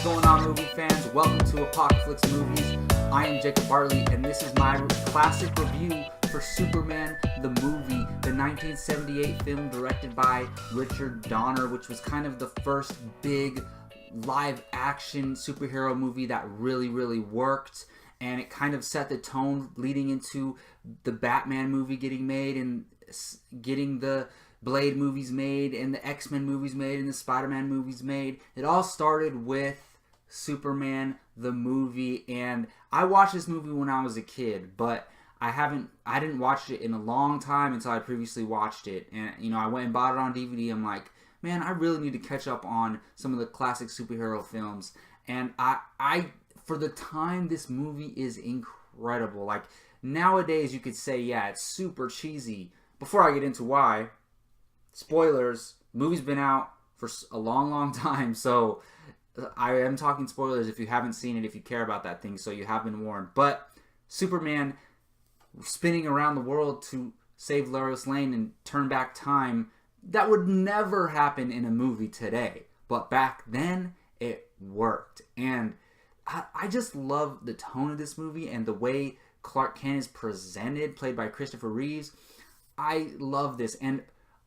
going on, movie fans? Welcome to Apocalypse Movies. I am Jacob Bartley, and this is my classic review for Superman the movie, the 1978 film directed by Richard Donner, which was kind of the first big live-action superhero movie that really worked, and it kind of set the tone leading into the Batman movie getting made and getting the Blade movies made and the X-Men movies made and the Spider-Man movies made. It all started with Superman the movie, and I watched this movie when I was a kid, but I didn't watch it in a long time until I previously watched it. And I went and bought it on DVD. I'm like, man, I really need to catch up on some of the classic superhero films. And I for the time, this movie is incredible. Like, nowadays you could say, yeah, it's super cheesy. Before I get into why, spoilers, movie's been out for a long time, so I am talking spoilers if you haven't seen it, if you care about that thing, so you have been warned. But Superman spinning around the world to save Lois Lane and turn back time, that would never happen in a movie today. But back then, it worked. And I just love the tone of this movie and the way Clark Kent is presented, played by Christopher Reeves. I love this. And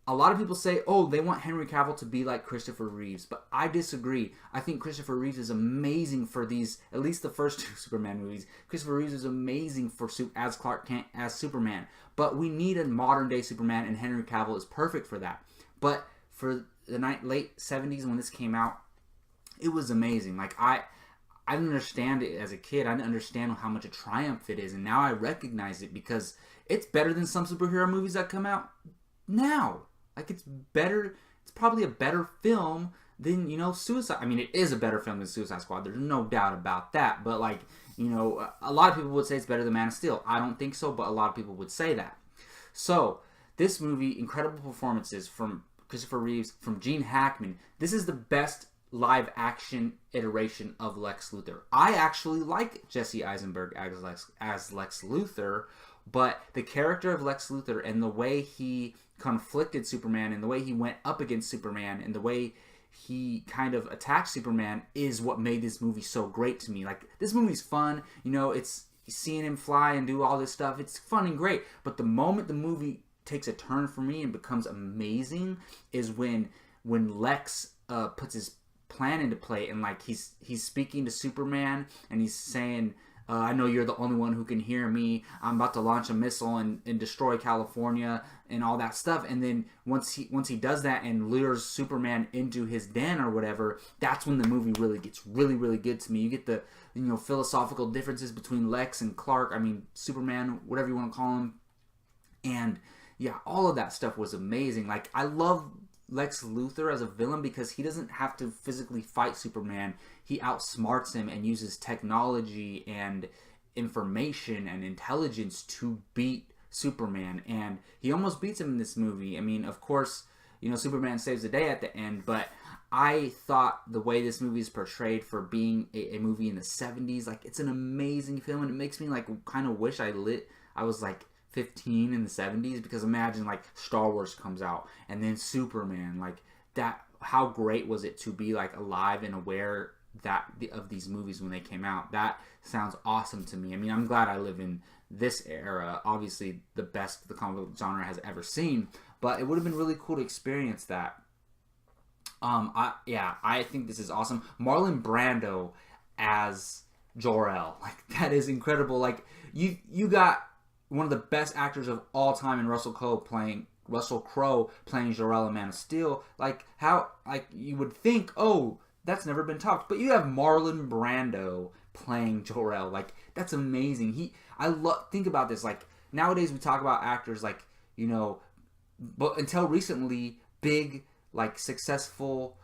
a lot of people say, oh, they want Henry Cavill to be like Christopher Reeves, but I disagree. I think Christopher Reeves is amazing for these, at least the first two Superman movies. Christopher Reeves is amazing as Clark Kent, as Superman, but we need a modern day Superman, and Henry Cavill is perfect for that. But for the late 70s when this came out, it was amazing. Like, I didn't understand it as a kid. I didn't understand how much a triumph it is, and now I recognize it because it's better than some superhero movies that come out now. Like, it's better. It's probably a better film than, Suicide. I mean, it is a better film than Suicide Squad. There's no doubt about that. But, like, a lot of people would say it's better than Man of Steel. I don't think so, but a lot of people would say that. So, this movie, incredible performances from Christopher Reeves, from Gene Hackman. This is the best live-action iteration of Lex Luthor. I actually like Jesse Eisenberg as Lex Luthor, but the character of Lex Luthor and the way he conflicted Superman and the way he went up against Superman and the way he kind of attacked Superman is what made this movie so great to me. Like, this movie's fun. It's seeing him fly and do all this stuff. It's fun and great. But the moment the movie takes a turn for me and becomes amazing is when Lex puts his plan into play, and like he's speaking to Superman and he's saying, I know you're the only one who can hear me. I'm about to launch a missile and destroy California and all that stuff. And then once he does that and lures Superman into his den or whatever, that's when the movie really gets really good to me. You get the philosophical differences between Lex and Clark. I mean, Superman, whatever you want to call him. And yeah, all of that stuff was amazing. Like, I love Lex Luthor as a villain because he doesn't have to physically fight Superman. He outsmarts him and uses technology and information and intelligence to beat Superman, and he almost beats him in this movie. I mean, of course, Superman saves the day at the end, but I thought the way this movie is portrayed for being a movie in the 70s, like, it's an amazing film, and it makes me like kind of wish I was like 15 in the 70s, because imagine like Star Wars comes out and then Superman, like that. How great was it to be like alive and aware of these movies when they came out? That sounds awesome to me. I mean, I'm glad I live in this era, obviously the best the comic book genre has ever seen, but it would have been really cool to experience that. I think this is awesome. Marlon Brando as Jor-El, like, that is incredible. Like, you got one of the best actors of all time in Russell Crowe playing Jor-El in Man of Steel. Like, how, like, you would think, oh, that's never been topped. But you have Marlon Brando playing Jor-El. Like, that's amazing. Think about this. Like, nowadays we talk about actors like, but until recently, big, like, successful,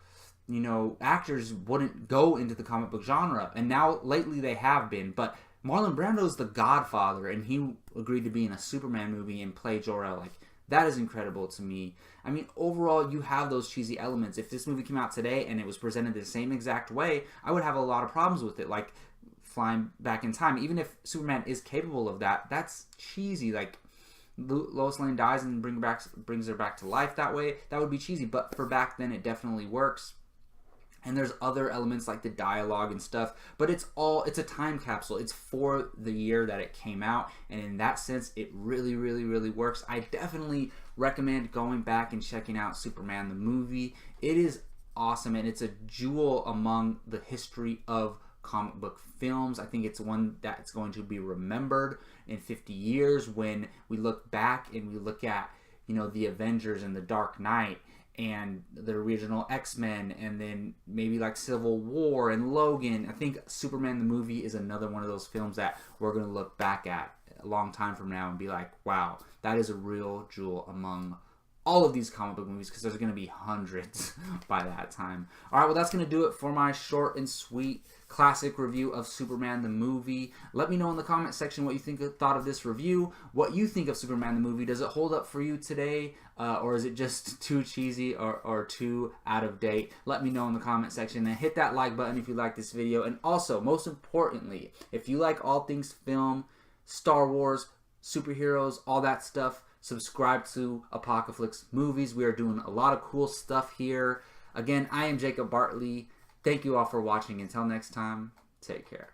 actors wouldn't go into the comic book genre. And now, lately, they have been. But Marlon Brando is the Godfather, and he agreed to be in a Superman movie and play Jor-El. Like, that is incredible to me. I mean, overall, you have those cheesy elements. If this movie came out today and it was presented the same exact way, I would have a lot of problems with it, like flying back in time. Even if Superman is capable of that, that's cheesy. Like, Lois Lane dies and brings her back to life that way. That would be cheesy. But for back then, it definitely works. And there's other elements like the dialogue and stuff, but it's a time capsule. It's for the year that it came out, and in that sense it really, really, really works. I definitely recommend going back and checking out Superman the movie. It is awesome, and it's a jewel among the history of comic book films. I think it's one that's going to be remembered in 50 years when we look back and we look at, you know, the Avengers and the Dark Knight and the original X-Men, and then maybe like Civil War and Logan. I think Superman the movie is another one of those films that we're going to look back at a long time from now and be like, wow, that is a real jewel among all of these comic book movies, because there's going to be hundreds by that time. All right, well, that's going to do it for my short and sweet classic review of Superman the movie. Let me know in the comment section what you thought of this review, what you think of Superman the movie. Does it hold up for you today, or is it just too cheesy or too out of date? Let me know in the comment section, and hit that like button if you like this video. And also, most importantly, if you like all things film, Star Wars, superheroes, all that stuff, subscribe to Apocalypse Movies. We are doing a lot of cool stuff here. Again, I am Jacob Bartley. Thank you all for watching. Until next time, take care.